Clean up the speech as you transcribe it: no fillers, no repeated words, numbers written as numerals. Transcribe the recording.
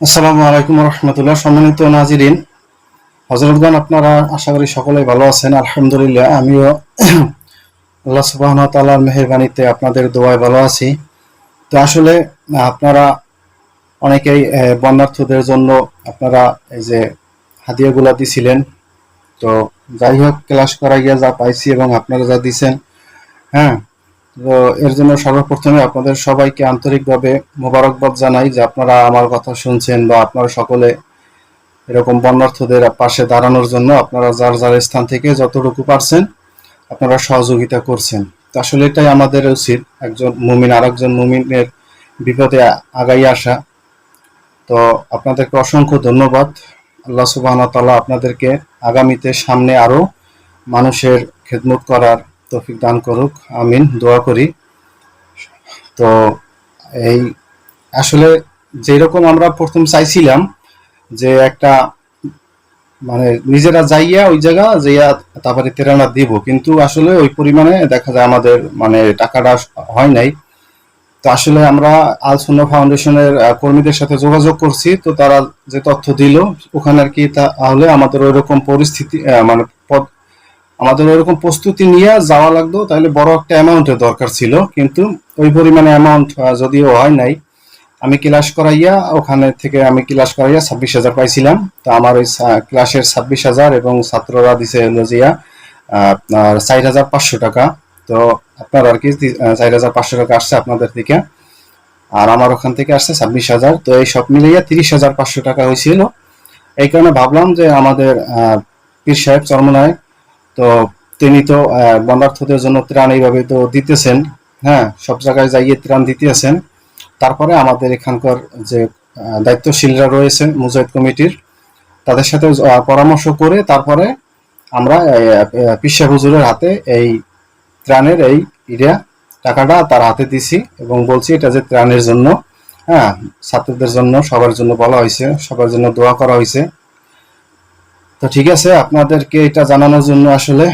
আসসালামু আলাইকুম রহমতুল্লাহ। সম্মানিত নাজিরিন, হযরতগণ, আপনারা আশা করি সকলেই ভালো আছেন। আলহামদুলিল্লাহ, আমিও আল্লাহ সুবহানাহু ওয়া তাআলার মেহেরবানিতে আপনাদের দোয়ায় ভালো আছি। তো আসলে আপনারা অনেকেই বন্যার্থদের জন্য আপনারা এই যে হাদিয়াগুলা দিছিলেন। তো যাই হোক, ক্লাস করা গিয়া যা পাইছি এবং আপনারা যা দিছেন, হ্যাঁ, তো এর জন্য সর্বপ্রথমে আপনাদের সবাইকে আন্তরিকভাবে মোবারকবাদ জানাই যে আপনারা আমার কথা শুনছেন বা আপনারা সকলে এরকম বন্যার্থদের পাশে দাঁড়ানোর জন্য আপনারা যার যার স্থান থেকে যতটুকু পারছেন আপনারা সহযোগিতা করছেন। তো আসলে এটাই আমাদের উচিত, একজন মুমিন আর একজন মুমিনের বিপদে আগাই আসা। তো আপনাদেরকে অসংখ্য ধন্যবাদ। আল্লাহ সুবহানাহু ওয়া তাআলা আপনাদেরকে আগামীতে সামনে আরো মানুষের খেদমত করার তৌফিক দান করুক, আমিন, দোয়া করি। তো এই আসলে যেরকম আমরা প্রথম চাইছিলাম যে একটা মানে নিজেরা যাইয়া ওই জায়গা যাইয়া তারপরে তেরানা দিব, কিন্তু আসলে ওই পরিমাণে দেখা যায় আমাদের মানে টাকাটা হয় নাই। তো আসলে আমরা আল সুন্নাহ ফাউন্ডেশনের কর্মীদের সাথে যোগাযোগ করছি, তো তারা যে তথ্য দিল ওখানে আর কি, তাহলে আমাদের ওইরকম পরিস্থিতি মানে আমাদের ওইরকম প্রস্তুতি নিয়ে যাওয়া লাগতো, তাহলে বড় একটা অ্যামাউন্টের দরকার ছিল, কিন্তু ওই পরিমাণে অ্যামাউন্ট যদিও হয় নাই। আমি ক্লাস করাইয়া ওখানে থেকে আমি ক্লাস করাইয়া 26,000 পাইছিলাম। তো আমার ওই ক্লাসের 26,000 এবং ছাত্ররা দিছে হলো জিয়া আপনার 4,500 টাকা। তো আপনার আর কি 4,500 টাকা আসছে আপনাদের থেকে, আর আমার ওখান থেকে আসছে 26,000। তো এই সব মিলিয়ে 30,500 টাকা হয়েছিল। এই কারণে ভাবলাম যে আমাদের পীর সাহেব চরমনায়, তো তিনি তো বন্যার্থদের জন্য ত্রাণ এইভাবে তো দিতেছেন, হ্যাঁ, সব জায়গায় যাইয়ে ত্রাণ দিতেছেন। তারপরে আমাদের এখানকার যে দায়িত্বশীলরা রয়েছেন মুজাহিদ কমিটির, তাদের সাথে পরামর্শ করে তারপরে আমরা পিসা হুজুরের হাতে এই ত্রাণের এই টাকাটা তার হাতে দিছি এবং বলছি এটা যে ত্রাণের জন্য, হ্যাঁ, ছাত্রদের জন্য, সবার জন্য বলা হয়েছে, সবার জন্য দোয়া করা হয়েছে। তো ঠিক আছে, আপনাদেরকে এটা জানানোর জন্য আসলে